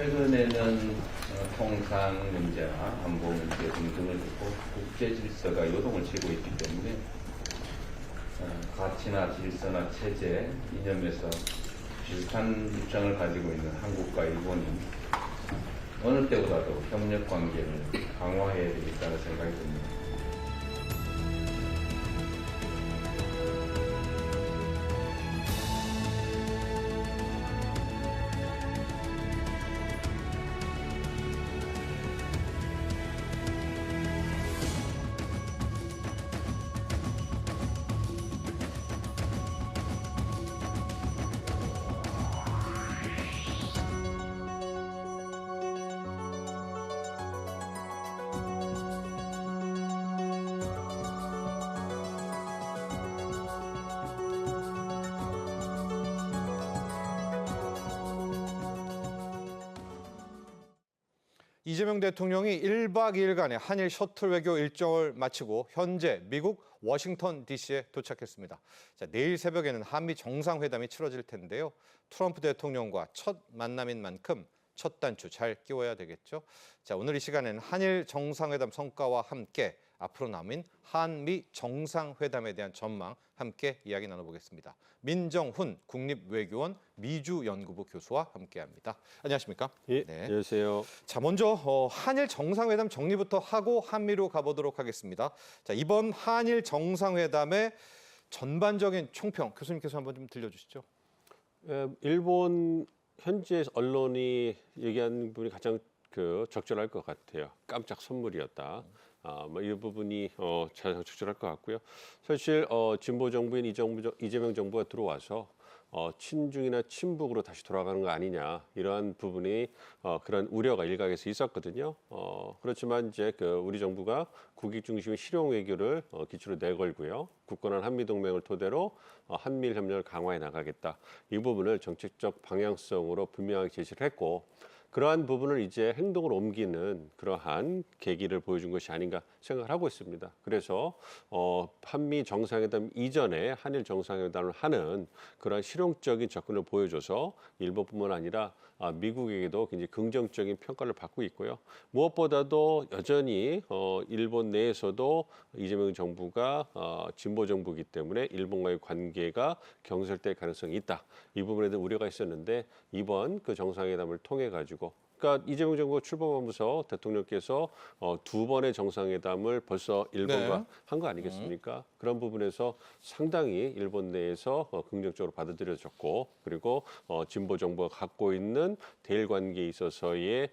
최근에는 통상 문제나 안보 문제 등등을 두고 국제 질서가 요동을 치고 있기 때문에 가치나 질서나 체제, 이념에서 비슷한 입장을 가지고 있는 한국과 일본이 어느 때보다도 협력 관계를 강화해야 되겠다는 생각이 듭니다. 이재명 대통령이 1박 2일간의 한일 셔틀 외교 일정을 마치고 현재 미국 워싱턴 DC에 도착했습니다. 자, 내일 새벽에는 한미 정상회담이 치러질 텐데요. 트럼프 대통령과 첫 만남인 만큼 첫 단추 잘 끼워야 되겠죠. 자, 오늘 이 시간에는 한일 정상회담 성과와 함께 앞으로 남은 한미 정상회담에 대한 전망 함께 이야기 나눠보겠습니다. 민정훈 국립외교원 미주연구부 교수와 함께합니다. 안녕하십니까? 예, 네. 안녕하세요. 자, 먼저 한일 정상회담 정리부터 하고 한미로 가보도록 하겠습니다. 자, 이번 한일 정상회담의 전반적인 총평 교수님께서 한번 좀 들려주시죠. 일본 현지 언론이 얘기하는 부분이 가장 적절할 것 같아요. 깜짝 선물이었다. 이 부분이 가장 적절할 것 같고요. 사실 진보 정부인 이재명 정부가 들어와서 친중이나 친북으로 다시 돌아가는 거 아니냐 이러한 부분이 그런 우려가 일각에서 있었거든요. 그렇지만 이제 우리 정부가 국익 중심의 실용 외교를 기초로 내걸고요. 굳건한 한미 동맹을 토대로 한미일 협력을 강화해 나가겠다. 이 부분을 정책적 방향성으로 분명하게 제시를 했고 그러한 부분을 이제 행동으로 옮기는 그러한 계기를 보여준 것이 아닌가 생각을 하고 있습니다. 그래서 한미 정상회담 이전에 한일 정상회담을 하는 그러한 실용적인 접근을 보여줘서 일본뿐만 아니라 미국에게도 굉장히 긍정적인 평가를 받고 있고요. 무엇보다도 여전히 일본 내에서도 이재명 정부가 진보 정부이기 때문에 일본과의 관계가 경솔될 가능성이 있다. 이 부분에 대한 우려가 있었는데 이번 정상회담을 통해 가지고 그러니까 이재명 정부가 출범하면서 대통령께서 두 번의 정상회담을 벌써 일본과 한 거 아니겠습니까? 그런 부분에서 상당히 일본 내에서 긍정적으로 받아들여졌고 그리고 진보 정부가 갖고 있는 대일 관계에 있어서의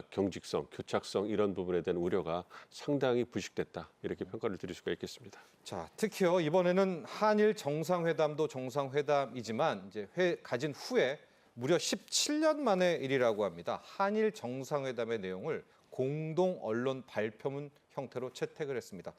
경직성, 교착성 이런 부분에 대한 우려가 상당히 부식됐다. 이렇게 평가를 드릴 수가 있겠습니다. 자, 특히요 이번에는 한일 정상회담도 정상회담이지만 이제 가진 후에 무려 17년 만의 일이라고 합니다. 한일 정상회담의 내용을 공동 언론 발표문 형태로 채택을 했습니다.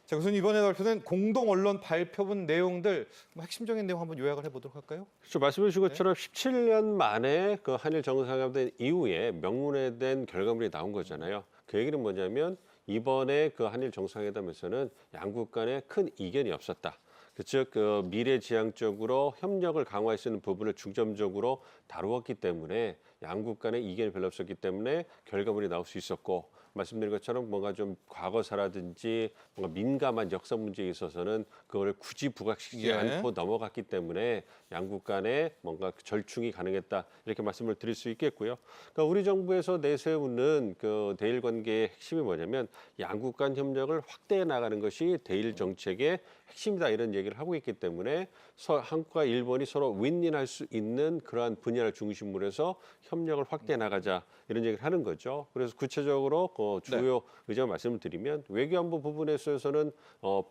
자, 교수님 이번에 발표된 공동 언론 발표문 내용들 핵심적인 내용 한번 요약을 해보도록 할까요? 그렇죠. 말씀해 주신 것처럼 17년 만에 한일 정상회담 이후에 명문에 된 결과물이 나온 거잖아요. 그 얘기는 뭐냐면 이번에 한일 정상회담에서는 양국 간에 큰 이견이 없었다. 즉 미래지향적으로 협력을 강화할 수 있는 부분을 중점적으로 다루었기 때문에 양국 간에 이견이 별로 없었기 때문에 결과물이 나올 수 있었고 말씀드린 것처럼 뭔가 좀 과거사라든지 뭔가 민감한 역사 문제에 있어서는 그거를 굳이 부각시키지 않고 넘어갔기 때문에 양국 간에 뭔가 절충이 가능했다 이렇게 말씀을 드릴 수 있겠고요. 그러니까 우리 정부에서 내세우는 대일 관계의 핵심이 뭐냐면 양국 간 협력을 확대해 나가는 것이 대일 정책의 핵심이다 이런 얘기를 하고 있기 때문에 한국과 일본이 서로 윈윈할 수 있는 그러한 분야를 중심으로 해서 협력을 확대해 나가자 이런 얘기를 하는 거죠. 그래서 구체적으로 주요 의제만 말씀을 드리면 외교안보 부분에 있어서는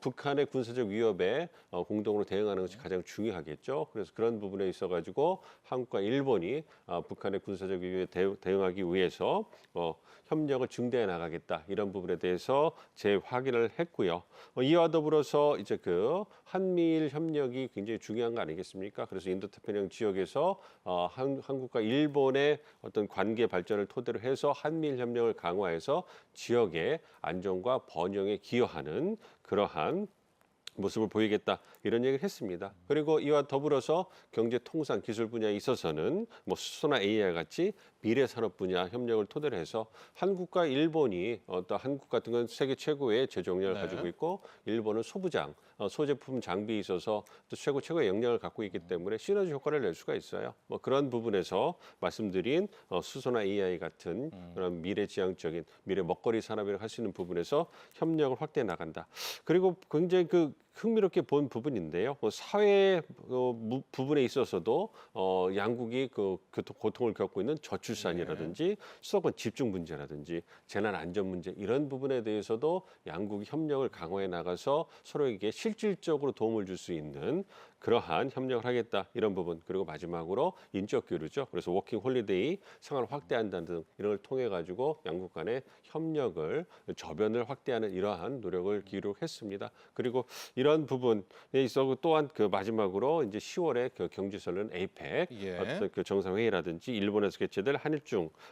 북한의 군사적 위협에 공동으로 대응하는 것이 가장 중요하겠죠. 그래서 그런 부분에 있어가지고 한국과 일본이 북한의 군사적 위협에 대응하기 위해서 협력을 증대해 나가겠다 이런 부분에 대해서 재확인을 했고요. 이와 더불어서 이제 한미일 협력이 굉장히 중요한 거 아니겠습니까? 그래서 인도태평양 지역에서 한국과 일본의 어떤 관계 발전을 토대로 해서 한미일 협력을 강화해서 지역의 안정과 번영에 기여하는 그러한 모습을 보이겠다 이런 얘기를 했습니다. 그리고 이와 더불어서 경제 통상 기술 분야에 있어서는 수소나 AI 같이 미래 산업 분야 협력을 토대로 해서 한국과 일본이 또 한국 같은 건 세계 최고의 제조력을 네. 가지고 있고 일본은 소부장, 소제품 장비에 있어서 또 최고의 역량을 갖고 있기 때문에 시너지 효과를 낼 수가 있어요. 뭐 그런 부분에서 말씀드린 수소나 AI 같은 그런 미래지향적인 미래 먹거리 산업이라고 할 수 있는 부분에서 협력을 확대해 나간다. 그리고 굉장히 흥미롭게 본 부분인데요. 사회 부분에 있어서도 양국이 고통을 겪고 있는 저출산이라든지 수도권 집중 문제라든지 재난 안전 문제 이런 부분에 대해서도 양국이 협력을 강화해 나가서 서로에게 실질적으로 도움을 줄 수 있는 그러한 협력을 하겠다 이런 부분 그리고 마지막으로 인적 교류죠. 그래서 워킹 홀리데이 생활을 확대한다는 등 이런 걸 통해 가지고 양국 간의 협력을 저변을 확대하는 이러한 노력을 기울였습니다. 그리고 이런 부분에 있어 또한 마지막으로 이제 10월에 경주설은 에이펙 예. 어떤 정상회의라든지 일본에서 개최될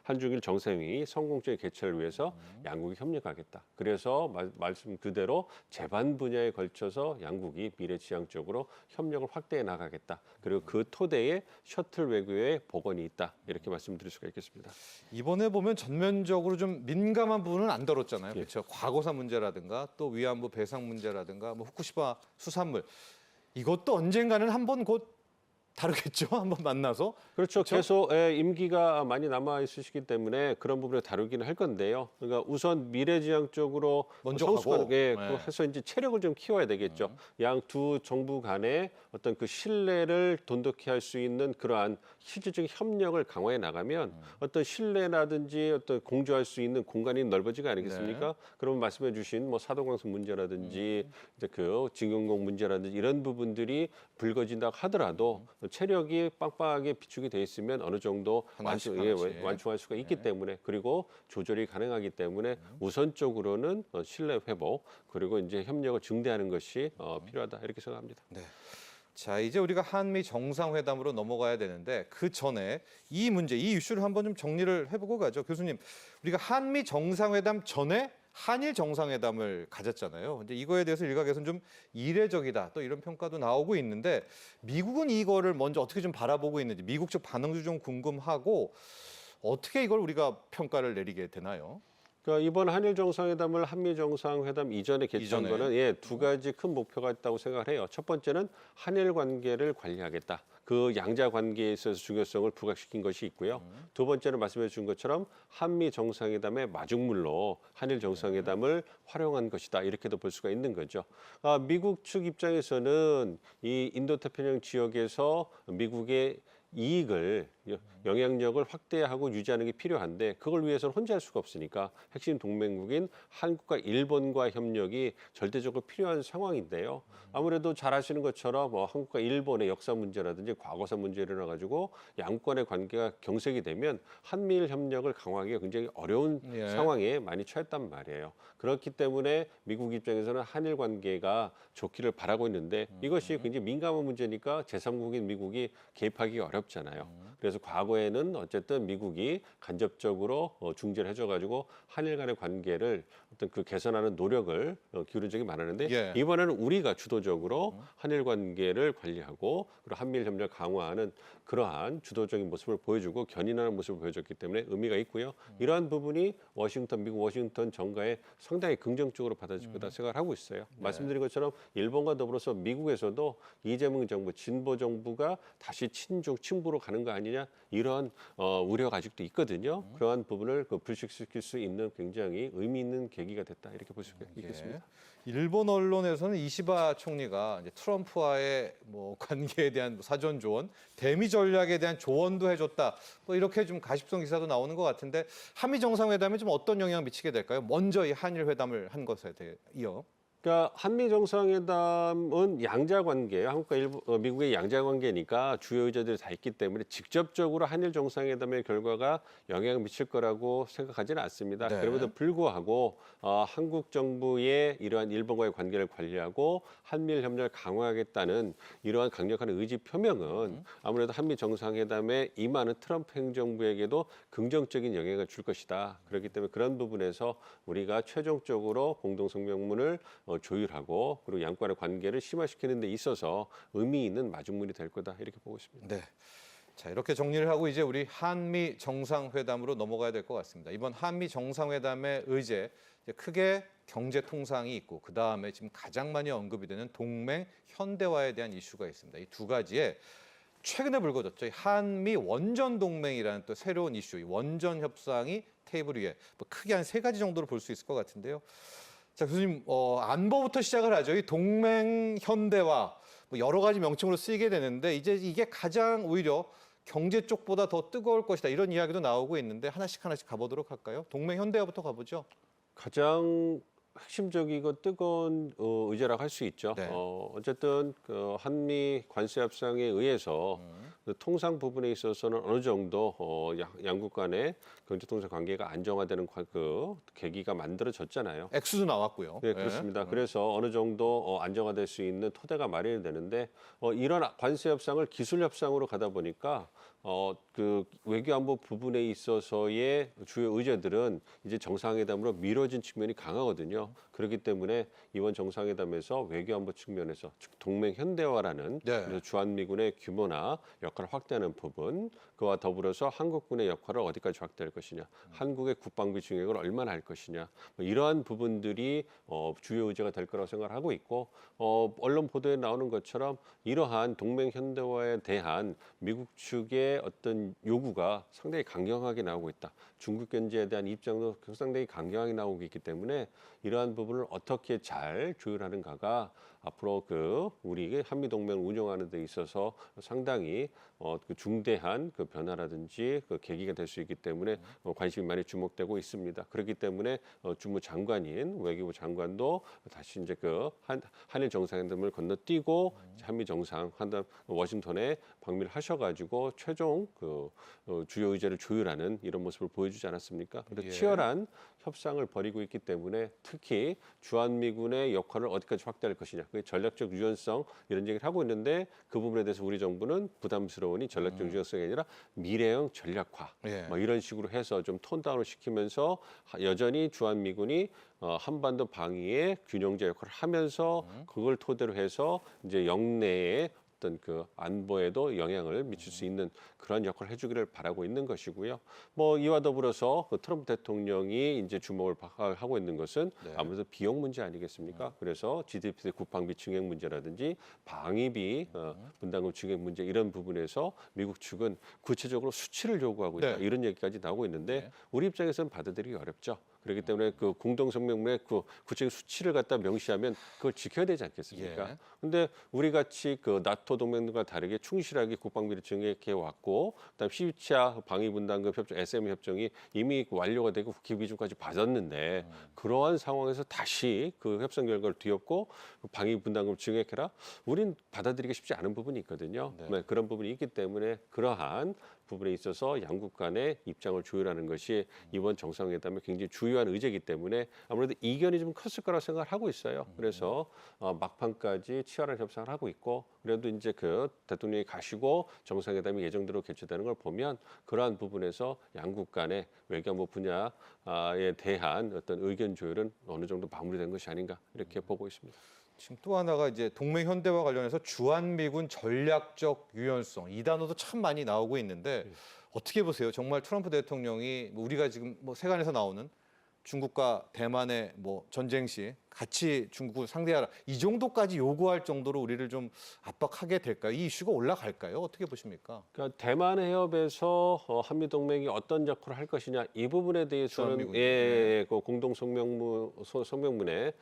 한중일 정상회의 성공적인 개최를 위해서 양국이 협력하겠다. 그래서 말씀 그대로 제반 분야에 걸쳐서 양국이 미래지향적으로 협력을 확대해 나가겠다. 그리고 그 토대에 셔틀 외교의 복원이 있다. 이렇게 말씀드릴 수가 있겠습니다. 이번에 보면 전면적으로 좀 민감한 부분은 안 다뤘잖아요. 예. 그렇죠. 과거사 문제라든가 또 위안부 배상 문제라든가 뭐 후쿠시마 수산물 이것도 언젠가는 한번 곧 다루겠죠. 한번 만나서. 그렇죠. 그렇죠? 계속 임기가 많이 남아 있으시기 때문에 그런 부분을 다루기는 할 건데요. 그러니까 우선 미래지향적으로 먼저 성숙하게 가고. 네. 해서 이제 체력을 좀 키워야 되겠죠. 양 두 정부 간의 어떤 신뢰를 돈독히 할 수 있는 그러한 실질적인 협력을 강화해 나가면 어떤 신뢰라든지 어떤 공조할 수 있는 공간이 넓어지가 아니겠습니까? 네. 그러면 말씀해주신 뭐 사도강선 문제라든지 이제 징용공 문제라든지 이런 부분들이 불거진다 하더라도 체력이 빵빵하게 비축이 돼 있으면 어느 정도 하나씩. 완충할 수가 있기 때문에 그리고 조절이 가능하기 때문에 우선적으로는 신뢰 회복 그리고 이제 협력을 증대하는 것이 필요하다 이렇게 생각합니다. 네. 자, 이제 우리가 한미 정상회담으로 넘어가야 되는데 그 전에 이 문제, 이 이슈를 한번 좀 정리를 해보고 가죠. 교수님, 우리가 한미 정상회담 전에 한일 정상회담을 가졌잖아요. 근데 이거에 대해서 일각에서는 좀 이례적이다. 또 이런 평가도 나오고 있는데 미국은 이거를 먼저 어떻게 좀 바라보고 있는지 미국 측 반응도 좀 궁금하고 어떻게 이걸 우리가 평가를 내리게 되나요? 그러니까 이번 한일 정상회담을 한미 정상회담 이전에 개최한 이전에. 거는 두 가지 큰 목표가 있다고 생각을 해요. 첫 번째는 한일 관계를 관리하겠다. 그 양자 관계에 있어서 중요성을 부각시킨 것이 있고요. 두 번째는 말씀해 주신 것처럼 한미 정상회담의 마중물로 한일 정상회담을 활용한 것이다. 이렇게도 볼 수가 있는 거죠. 미국 측 입장에서는 이 인도태평양 지역에서 미국의 이익을 영향력을 확대하고 유지하는 게 필요한데 그걸 위해서는 혼자 할 수가 없으니까 핵심 동맹국인 한국과 일본과 협력이 절대적으로 필요한 상황인데요. 아무래도 잘 아시는 것처럼 한국과 일본의 역사 문제라든지 과거사 문제를 일어나 가지고 양국 간의 관계가 경색이 되면 한미일 협력을 강화하기가 굉장히 어려운 예. 상황에 많이 처했단 말이에요. 그렇기 때문에 미국 입장에서는 한일 관계가 좋기를 바라고 있는데 이것이 굉장히 민감한 문제니까 제3국인 미국이 개입하기 어렵잖아요. 그래서 과거에는 어쨌든 미국이 간접적으로 중재를 해줘가지고 한일 간의 관계를 어떤 개선하는 노력을 기울인 적이 많았는데 예. 이번에는 우리가 주도적으로 한일 관계를 관리하고 그리고 한미일 협력을 강화하는 그러한 주도적인 모습을 보여주고 견인하는 모습을 보여줬기 때문에 의미가 있고요. 이러한 부분이 미국 워싱턴 정가에 상당히 긍정적으로 받아질 거다 생각을 하고 있어요. 말씀드린 것처럼 일본과 더불어서 미국에서도 이재명 정부, 진보 정부가 다시 친부로 가는 거 아니냐 이런 우려가 아직도 있거든요. 그러한 부분을 불식시킬 수 있는 굉장히 의미 있는 계기가 됐다 이렇게 볼 수가 있겠습니다. 예. 일본 언론에서는 이시바 총리가 이제 트럼프와의 관계에 대한 사전 조언, 대미 전략에 대한 조언도 해줬다. 뭐 이렇게 좀 가십성 기사도 나오는 것 같은데 한미 정상회담에 좀 어떤 영향을 미치게 될까요? 먼저 이 한일 회담을 한 것에 이어. 그러니까 한미 정상회담은 양자 관계예요. 한국과 미국의 양자 관계니까 주요 의제들이 다 있기 때문에 직접적으로 한일 정상회담의 결과가 영향을 미칠 거라고 생각하지는 않습니다. 네. 그럼에도 불구하고 한국 정부의 이러한 일본과의 관계를 관리하고 한미일 협력을 강화하겠다는 이러한 강력한 의지 표명은 아무래도 한미 정상회담에 임하는 트럼프 행정부에게도 긍정적인 영향을 줄 것이다. 그렇기 때문에 그런 부분에서 우리가 최종적으로 공동성명문을 조율하고 그리고 양국 간의 관계를 심화시키는 데 있어서 의미 있는 마중물이 될 거다 이렇게 보고 있습니다. 네. 자, 이렇게 정리를 하고 이제 우리 한미 정상회담으로 넘어가야 될 것 같습니다. 이번 한미 정상회담의 의제 이제 크게 경제 통상이 있고 그 다음에 지금 가장 많이 언급이 되는 동맹 현대화에 대한 이슈가 있습니다. 이 두 가지에 최근에 불거졌죠. 이 한미 원전 동맹이라는 또 새로운 이슈, 이 원전 협상이 테이블 위에 뭐 크게 한 세 가지 정도로 볼 수 있을 것 같은데요. 자, 교수님 안보부터 시작을 하죠. 이 동맹 현대화 뭐 여러 가지 명칭으로 쓰이게 되는데 이제 이게 가장 오히려 경제 쪽보다 더 뜨거울 것이다 이런 이야기도 나오고 있는데 하나씩 가보도록 할까요? 동맹 현대화부터 가보죠. 가장 핵심적이고 뜨거운 의제라고 할 수 있죠. 네. 어쨌든 그 한미 관세 협상에 의해서 그 통상 부분에 있어서는 어느 정도 양국 간의 경제 통상 관계가 안정화되는 그 계기가 만들어졌잖아요. 액수도 나왔고요. 네, 그렇습니다. 그래서 어느 정도 안정화될 수 있는 토대가 마련이 되는데 이런 관세 협상을 기술 협상으로 가다 보니까 그 외교안보 부분에 있어서의 주요 의제들은 이제 정상회담으로 미뤄진 측면이 강하거든요. 그렇기 때문에 이번 정상회담에서 외교안보 측면에서 즉 동맹 현대화라는 네. 그래서 주한미군의 규모나 역할을 확대하는 부분, 그와 더불어서 한국군의 역할을 어디까지 확대할 것이냐, 한국의 국방비 증액을 얼마나 할 것이냐, 뭐 이러한 부분들이 주요 의제가 될 거라고 생각하고 있고 언론 보도에 나오는 것처럼 이러한 동맹 현대화에 대한 미국 측의 어떤 요구가 상당히 강경하게 나오고 있다. 중국 견제에 대한 입장도 상당히 강경하게 나오고 있기 때문에 이러한 부분을 어떻게 잘 조율하는가가 앞으로 그 우리 한미 동맹을 운영하는 데 있어서 상당히 그 중대한 그 변화라든지 그 계기가 될 수 있기 때문에 관심이 많이 주목되고 있습니다. 그렇기 때문에 주무 장관인 외교부 장관도 다시 이제 그 한일 정상회담을 건너뛰고 한미 정상회담 워싱턴에 방미를 하셔가지고 최종 그 주요 의제를 조율하는 이런 모습을 보여주지 않았습니까? 그런데 예. 치열한 협상을 벌이고 있기 때문에 특히 주한미군의 역할을 어디까지 확대할 것이냐, 그 전략적 유연성 이런 얘기를 하고 있는데 그 부분에 대해서 우리 정부는 부담스러우니 전략적 유연성이 아니라 미래형 전략화, 예. 뭐 이런 식으로 해서 좀 톤다운을 시키면서 여전히 주한미군이 한반도 방위의 균형제 역할을 하면서 그걸 토대로 해서 이제 영내에 어떤 그 안보에도 영향을 미칠 수 있는 그런 역할을 해주기를 바라고 있는 것이고요. 뭐 이와 더불어서 그 트럼프 대통령이 이제 주목을 하고 있는 것은 네. 아무래도 비용 문제 아니겠습니까? 그래서 GDP 국방비 증액 문제라든지 방위비 분담금 증액 문제 이런 부분에서 미국 측은 구체적으로 수치를 요구하고 있다 네. 이런 얘기까지 나오고 있는데 네. 우리 입장에서는 받아들이기 어렵죠. 그렇기 때문에 그 공동성명문에 그 구체적 수치를 갖다 명시하면 그걸 지켜야 되지 않겠습니까? 예. 근데 우리 같이 그 나토 동맹과 다르게 충실하게 국방비를 증액해 왔고, 그다음 12차 방위분담금 협정 SM 협정이 이미 완료가 되고 국회 비준까지 받았는데 그러한 상황에서 다시 그 협상 결과를 뒤엎고 방위분담금 증액해라? 우린 받아들이기 쉽지 않은 부분이 있거든요. 네. 네, 그런 부분이 있기 때문에 그러한 부분에 있어서 양국 간의 입장을 조율하는 것이 이번 정상회담의 굉장히 주요한 의제이기 때문에 아무래도 이견이 좀 컸을 거라고 생각을 하고 있어요. 그래서 막판까지 치열한 협상을 하고 있고 그래도 이제 그 대통령이 가시고 정상회담이 예정대로 개최되는 걸 보면 그러한 부분에서 양국 간의 외교안보 분야에 대한 어떤 의견 조율은 어느 정도 마무리된 것이 아닌가 이렇게 보고 있습니다. 지금 또 하나가 이제 동맹 현대화 관련해서 주한미군 전략적 유연성 이 단어도 참 많이 나오고 있는데 어떻게 보세요? 정말 트럼프 대통령이 뭐 우리가 지금 뭐 세간에서 나오는 중국과 대만의 뭐 전쟁 시 같이 중국을 상대하라 이 정도까지 요구할 정도로 우리를 좀 압박하게 될까요? 이 이슈가 올라갈까요? 어떻게 보십니까? 그러니까 대만 해협에서 한미 동맹이 어떤 역할을 할 것이냐 이 부분에 대해서는 주한미군이. 그 공동 성명문에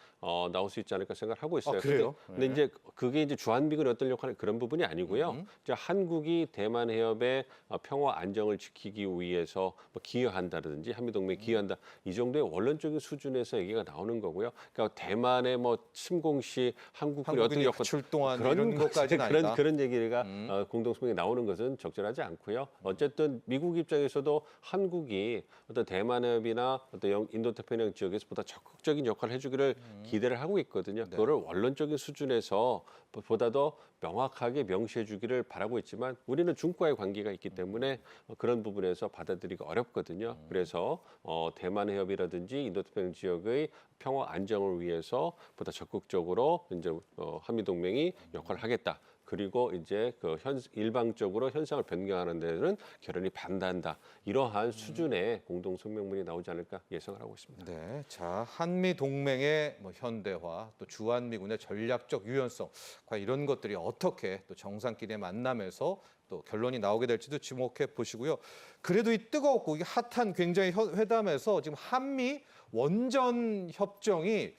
나올 수 있지 않을까 생각하고 있어요. 아, 그래요? 근데 이제 그게 이제 주한미군이 어떤 역할을 그런 부분이 아니고요. 이제 한국이 대만 해협의 평화 안정을 지키기 위해서 뭐 기여한다든지 한미 동맹에 기여한다 이 정도의 원론적인 수준에서 얘기가 나오는 거고요. 그러니까 대만의 뭐 침공 시 한국군이 어떻게 한국군이 출동한 이런 것까지는 아니다. 그런 얘기가 공동성명에 나오는 것은 적절하지 않고요. 어쨌든 미국 입장에서도 한국이 어떤 대만해협이나 어떤 인도태평양 지역에서 보다 적극적인 역할을 해주기를 기대를 하고 있거든요. 네. 그거를 원론적인 수준에서 보다 더 명확하게 명시해주기를 바라고 있지만 우리는 중국과의 관계가 있기 때문에 그런 부분에서 받아들이기 어렵거든요. 그래서 대만해협이라든지 인도태평양 지역의 평화 안정을 위해서 보다 적극적으로 이제 한미 동맹이 역할을 하겠다. 그리고 이제 그 일방적으로 현상을 변경하는 데는 결연히 반대한다. 이러한 수준의 공동 성명문이 나오지 않을까 예상을 하고 있습니다. 네, 자 한미 동맹의 뭐 현대화, 또 주한미군의 전략적 유연성, 과연 이런 것들이 어떻게 또 정상끼리의 만남에서 또 결론이 나오게 될지도 주목해 보시고요. 그래도 이 뜨겁고 이게 핫한 굉장히 회담에서 지금 한미 원전 협정이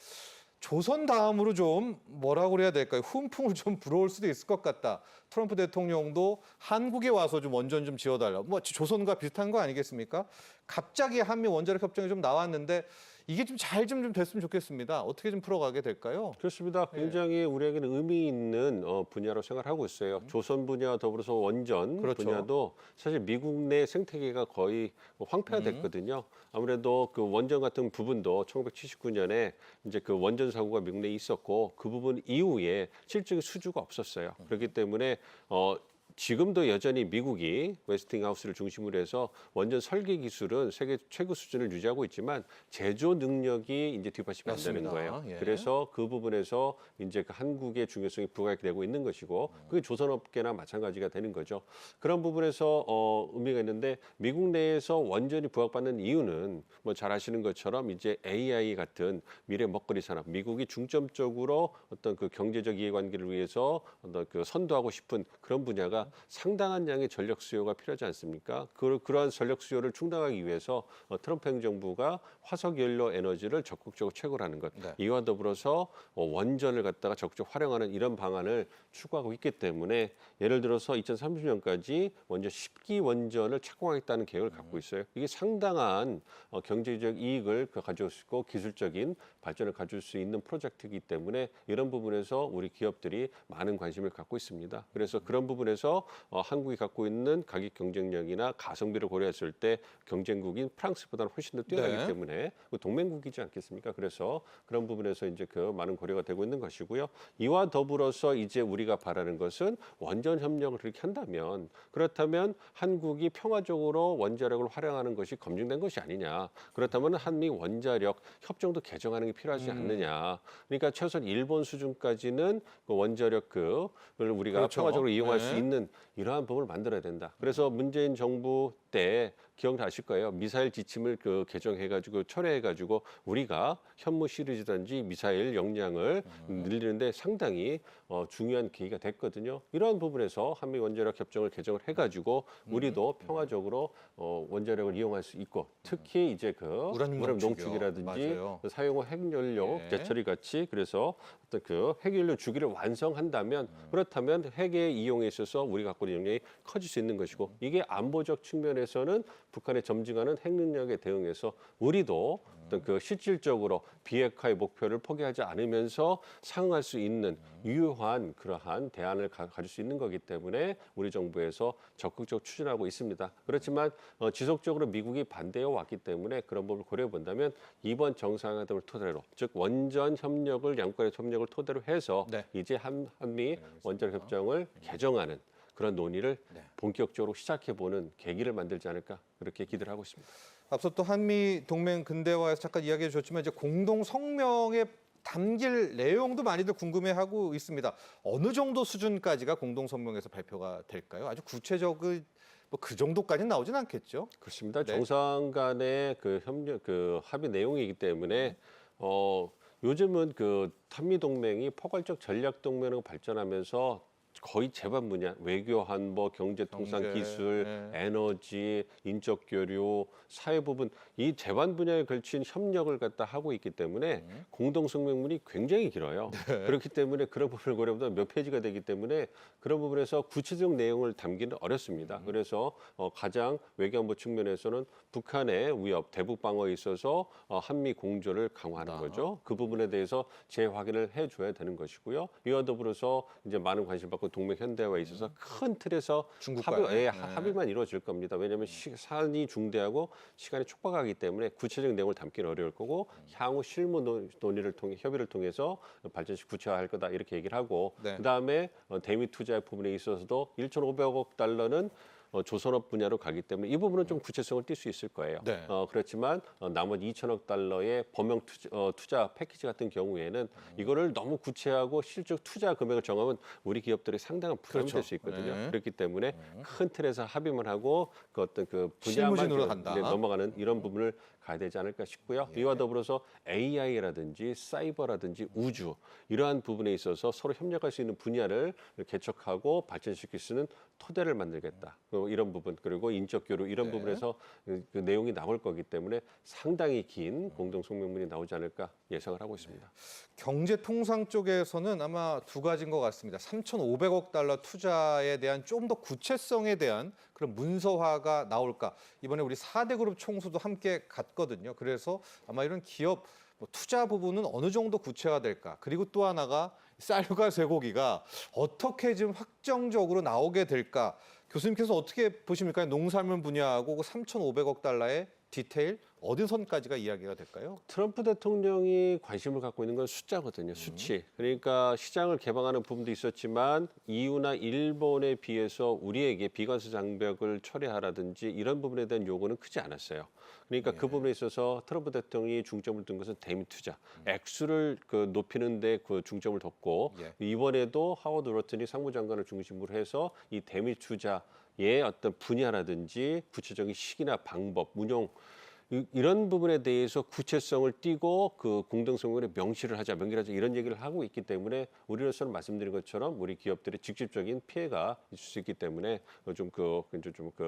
조선 다음으로 좀 뭐라고 그래야 될까요? 훈풍을 좀 불어올 수도 있을 것 같다. 트럼프 대통령도 한국에 와서 좀 원전 좀 지어달라. 뭐 조선과 비슷한 거 아니겠습니까? 갑자기 한미 원자력 협정이 좀 나왔는데 이게 좀 잘 좀 됐으면 좋겠습니다. 어떻게 좀 풀어가게 될까요? 그렇습니다. 굉장히 우리에게는 의미 있는 분야로 생각하고 있어요. 조선 분야와 더불어서 원전 그렇죠. 분야도 사실 미국 내 생태계가 거의 황폐화됐거든요. 아무래도 그 원전 같은 부분도 1979년에 이제 그 원전 사고가 미국 내에 있었고 그 부분 이후에 실질적인 수주가 없었어요. 그렇기 때문에 지금도 여전히 미국이 웨스팅하우스를 중심으로 해서 원전 설계 기술은 세계 최고 수준을 유지하고 있지만 제조 능력이 이제 뒷받침이 안 되는 맞습니다. 거예요. 예. 그래서 그 부분에서 이제 그 한국의 중요성이 부각되고 있는 것이고 그게 조선업계나 마찬가지가 되는 거죠. 그런 부분에서 의미가 있는데 미국 내에서 원전이 부각받는 이유는 뭐 잘 아시는 것처럼 이제 AI 같은 미래 먹거리 산업, 미국이 중점적으로 어떤 그 경제적 이해관계를 위해서 어떤 그 선도하고 싶은 그런 분야가 상당한 양의 전력 수요가 필요하지 않습니까? 그러한 전력 수요를 충당하기 위해서 트럼프 행정부가 화석 연료 에너지를 적극적으로 채굴하는 것, 네. 이와 더불어서 원전을 갖다가 적극적으로 활용하는 이런 방안을 추구하고 있기 때문에 예를 들어서 2030년까지 원전 10기 원전을 착공하겠다는 계획을 갖고 있어요. 이게 상당한 경제적 이익을 가져올 수 있고 기술적인 발전을 가져올 수 있는 프로젝트이기 때문에 이런 부분에서 우리 기업들이 많은 관심을 갖고 있습니다. 그래서 그런 부분에서 한국이 갖고 있는 가격 경쟁력이나 가성비를 고려했을 때 경쟁국인 프랑스보다는 훨씬 더 뛰어나기 네. 때문에 동맹국이지 않겠습니까? 그래서 그런 부분에서 이제 그 많은 고려가 되고 있는 것이고요. 이와 더불어서 이제 우리가 바라는 것은 원전 협력을 그렇게 한다면 그렇다면 한국이 평화적으로 원자력을 활용하는 것이 검증된 것이 아니냐. 그렇다면 한미 원자력 협정도 개정하는 게 필요하지 않느냐. 그러니까 최소한 일본 수준까지는 그 원자력 그걸 우리가 그렇죠. 평화적으로 이용할 네. 수 있는 이러한 법을 만들어야 된다. 그래서 문재인 정부 때 기억나실 거예요. 미사일 지침을 개정해가지고 철회해가지고 우리가 현무 시리즈든지 미사일 역량을 늘리는데 상당히 중요한 계기가 됐거든요. 이러한 부분에서 한미 원자력 협정을 개정을 해가지고 우리도 평화적으로 원자력을 이용할 수 있고 특히 이제 그 우라늄 우라늄 농축이요. 농축이라든지 맞아요. 그 사용후 핵연료 예. 재처리 같이 그래서 어떤 그 핵연료 주기를 완성한다면 그렇다면 핵의 이용에 있어서 우리가 갖고 있는 역량이 커질 수 있는 것이고 이게 안보적 측면에서는 북한의 점증하는 핵 능력에 대응해서 우리도 어떤 그 실질적으로 비핵화의 목표를 포기하지 않으면서 상응할 수 있는 유효한 그러한 대안을 가질 수 있는 거기 때문에 우리 정부에서 적극적으로 추진하고 있습니다. 그렇지만 지속적으로 미국이 반대해 왔기 때문에 그런 부분을 고려해 본다면 이번 정상회담을 토대로 즉 원전 협력을 양국간의 협력을 토대로 해서 네. 이제 한미 원자력 협정을 개정하는 그런 논의를 본격적으로 시작해보는 계기를 만들지 않을까 그렇게 기대를 하고 있습니다. 앞서 또 한미 동맹 근대화에서 잠깐 이야기해 주셨지만 이제 공동 성명에 담길 내용도 많이들 궁금해하고 있습니다. 어느 정도 수준까지가 공동 성명에서 발표가 될까요? 아주 구체적인 뭐 그 정도까지는 나오진 않겠죠. 그렇습니다. 네. 정상 간의 그 협력, 그 합의 내용이기 때문에 요즘은 그 한미 동맹이 포괄적 전략 동맹으로 발전하면서 거의 제반 분야, 외교, 안보, 경제, 통상, 경제, 기술, 네. 에너지, 인적 교류, 사회 부분 이 제반 분야에 걸친 협력을 갖다 하고 있기 때문에 공동 성명문이 굉장히 길어요. 그렇기 때문에 그런 부분을 고려보다 몇 페이지가 되기 때문에 그런 부분에서 구체적 내용을 담기는 어렵습니다. 그래서 가장 외교안보 측면에서는 북한의 위협, 대북 방어에 있어서 한미 공조를 강화하는 거죠. 그 부분에 대해서 재확인을 해줘야 되는 것이고요. 이와 더불어서 이제 많은 관심 받고 동맹 현대화에 있어서 큰 틀에서 중국과의, 네. 합의만 이루어질 겁니다. 왜냐하면 사안이 중대하고 시간이 촉박하기 때문에 구체적인 내용을 담기는 어려울 거고 향후 실무 논의를 통해 협의를 통해서 발전시 구체화할 거다 이렇게 얘기를 하고 네. 그다음에 대미 투자 부분에 있어서도 1,500억 달러는 조선업 분야로 가기 때문에 이 부분은 좀 구체성을 띌 수 있을 거예요. 네. 그렇지만 나머지 2천억 달러의 범용 투자 패키지 같은 경우에는 이거를 너무 구체하고 실적 투자 금액을 정하면 우리 기업들이 상당한 부담이 그렇죠. 될 수 있거든요. 네. 그렇기 때문에 큰 틀에서 합의만 하고 그 어떤 그 분야만 실무진으로 좀 간다. 넘어가는 이런 부분을 가야 되지 않을까 싶고요. 이와 더불어서 AI라든지 사이버라든지 우주 이러한 부분에 있어서 서로 협력할 수 있는 분야를 개척하고 발전시킬 수 있는 토대를 만들겠다. 이런 부분 그리고 인적 교류 이런 네. 부분에서 그 내용이 나올 거기 때문에 상당히 긴 공동 성명문이 나오지 않을까 예상을 하고 있습니다. 경제통상 쪽에서는 아마 두 가지인 것 같습니다. 3,500억 달러 투자에 대한 좀 더 구체성에 대한 그런 문서화가 나올까. 이번에 우리 4대 그룹 총수도 함께 갔거든요. 그래서 아마 이런 기업 투자 부분은 어느 정도 구체화될까. 그리고 또 하나가 쌀과 쇠고기가 어떻게 좀 확정적으로 나오게 될까. 교수님께서 어떻게 보십니까? 농산물 분야하고 그 3,500억 달러의 디테일 어느 선까지가 이야기가 될까요? 트럼프 대통령이 관심을 갖고 있는 건 숫자거든요. 수치. 그러니까 시장을 개방하는 부분도 있었지만 EU나 일본에 비해서 우리에게 비관세 장벽을 철회하라든지 이런 부분에 대한 요구는 크지 않았어요. 그러니까 그 부분에 있어서 트럼프 대통령이 중점을 둔 것은 대미 투자, 액수를 높이는 데 그 중점을 뒀고 이번에도 하워드 로튼이 상무장관을 중심으로 해서 이 대미 투자의 어떤 분야라든지 구체적인 시기나 방법, 운용 이런 부분에 대해서 구체성을 띠고 그 공동성명에 명시를 하자, 명기를 하자 이런 얘기를 하고 있기 때문에 우리로서는 말씀드린 것처럼 우리 기업들의 직접적인 피해가 있을 수 있기 때문에 좀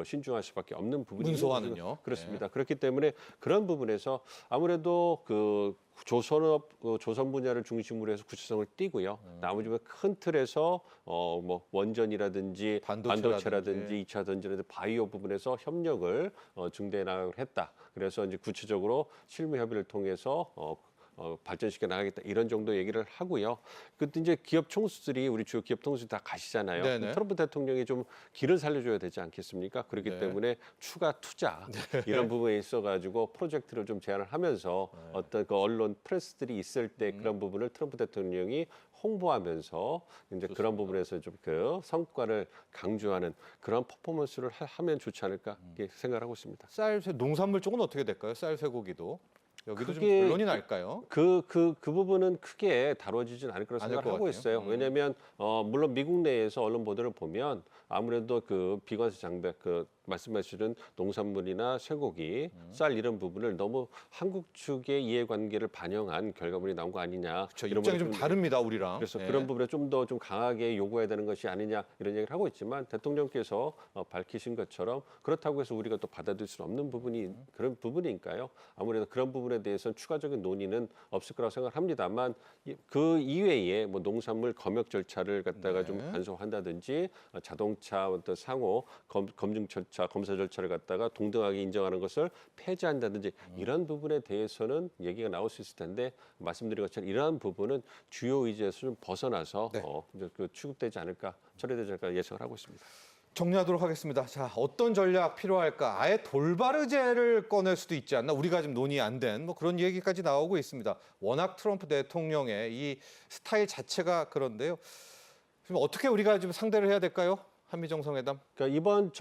신중할 수밖에 없는 부분이 문서화는요? 그렇습니다. 네. 그렇기 때문에 그런 부분에서 아무래도 그 조선업, 조선 분야를 중심으로 해서 구체성을 띠고요. 나머지 큰 틀에서 뭐 원전이라든지 반도체라든지 2차 전지라든지 바이오 부분에서 협력을 증대나가기로 했다. 그래서 이제 구체적으로 실무 협의를 통해서 발전시켜 나가겠다 이런 정도 얘기를 하고요. 그때 이제 기업 총수들이 우리 주요 기업 총수들이 다 가시잖아요. 네네. 트럼프 대통령이 좀 길을 살려줘야 되지 않겠습니까? 그렇기 때문에 추가 투자 이런 부분에 있어가지고 프로젝트를 좀 제안을 하면서 어떤 그 언론 프레스들이 있을 때 그런 부분을 트럼프 대통령이 홍보하면서 이제 그런 부분에서 좀 그 성과를 강조하는 그런 퍼포먼스를 하면 좋지 않을까 이렇게 생각을 하고 있습니다. 농산물 쪽은 어떻게 될까요? 쌀, 쇠고기도. 여기도 좀 그게 결론이 날까요? 그 부분은 크게 다뤄지진 않을 거라 않을 생각을 것 하고 같아요. 있어요. 왜냐하면 물론 미국 내에서 언론 보도를 보면 아무래도 그 비관세 장벽 그 말씀하시는 농산물이나 쇠고기, 쌀 이런 부분을 너무 한국 측의 이해관계를 반영한 결과물이 나온 거 아니냐. 저 이런 입장이 부분이 좀 다릅니다, 우리랑. 그래서 네. 그런 부분에 좀 더 좀 강하게 요구해야 되는 것이 아니냐 이런 얘기를 하고 있지만 대통령께서 밝히신 것처럼 그렇다고 해서 우리가 또 받아들일 수 없는 부분이 그런 부분이니까요. 아무래도 그런 부분에 대해서는 추가적인 논의는 없을 거라고 생각합니다만 그 이외에 뭐 농산물 검역 절차를 갖다가 좀 간소화한다든지 자동차 어떤 상호 검증 절차, 검사 절차를 갖다가 동등하게 인정하는 것을 폐지한다든지 이런 부분에 대해서는 얘기가 나올 수 있을 텐데 말씀드린 것처럼 이러한 부분은 주요 의제에서 좀 벗어나서 이제 그 취급되지 않을까, 처리되지 않을까 예상을 하고 있습니다. 정리하도록 하겠습니다. 자, 어떤 전략 필요할까? 아예 돌발 의제를 꺼낼 수도 있지 않나? 우리가 지금 논의 안 된 뭐 그런 얘기까지 나오고 있습니다. 워낙 트럼프 대통령의 이 스타일 자체가 그런데요. 그럼 어떻게 우리가 좀 상대를 해야 될까요? 한미 정상회담. 그러니까 이번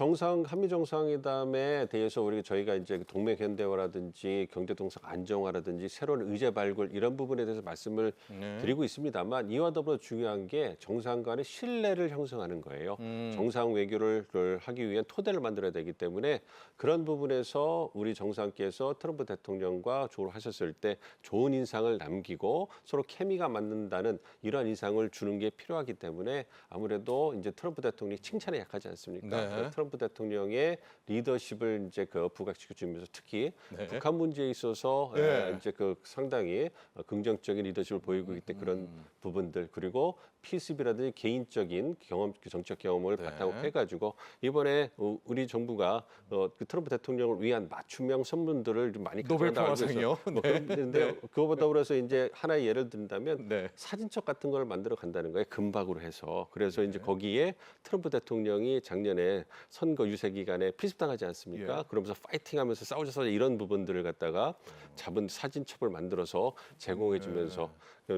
한미 정상회담에 대해서 저희가 이제 동맹 현대화라든지 경제 동맹 안정화라든지 새로운 의제 발굴 이런 부분에 대해서 말씀을 드리고 있습니다만 이와 더불어 중요한 게 정상 간의 신뢰를 형성하는 거예요. 정상 외교를 하기 위한 토대를 만들어야 되기 때문에 그런 부분에서 우리 정상께서 트럼프 대통령과 조를 하셨을 때 좋은 인상을 남기고 서로 케미가 맞는다는 이러한 인상을 주는 게 필요하기 때문에 아무래도 이제 트럼프 대통령이 칭찬에 약하지 않습니까? 네. 트럼프 대통령의 리더십을 이제 부각시켜 주면서 특히 북한 문제에 있어서 이제 상당히 긍정적인 리더십을 보이고 있기 때문에 그런 부분들 그리고 피스비라든지 개인적인 경험, 정책 경험을 바탕으로 해가지고 이번에 우리 정부가 그 트럼프 대통령을 위한 맞춤형 선물들을 좀 많이 노벨 가져간다고 평화상이요? 뭐 그런데 그거보다 그래서 이제 하나의 예를 든다면 네. 사진첩 같은 걸 만들어 간다는 거예요. 금박으로 해서 그래서 이제 거기에 트럼프 대통령 대통령이 작년에 선거 유세 기간에 피습당하지 않습니까? 예. 그러면서 파이팅하면서 싸우셔서 이런 부분들을 갖다가 잡은 사진첩을 만들어서 제공해주면서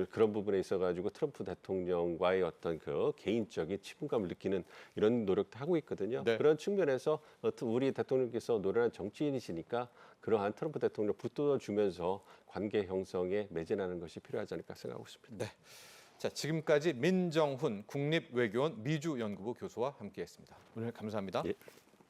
그런 부분에 있어가지고 트럼프 대통령과의 어떤 그 개인적인 친분감을 느끼는 이런 노력도 하고 있거든요. 네. 그런 측면에서 우리 대통령께서 노련한 정치인이시니까 그러한 트럼프 대통령 붙들어주면서 관계 형성에 매진하는 것이 필요하지 않을까 생각하고 있습니다. 네. 자, 지금까지 민정훈 국립외교원 미주연구부 교수와 함께했습니다. 오늘 감사합니다. 예.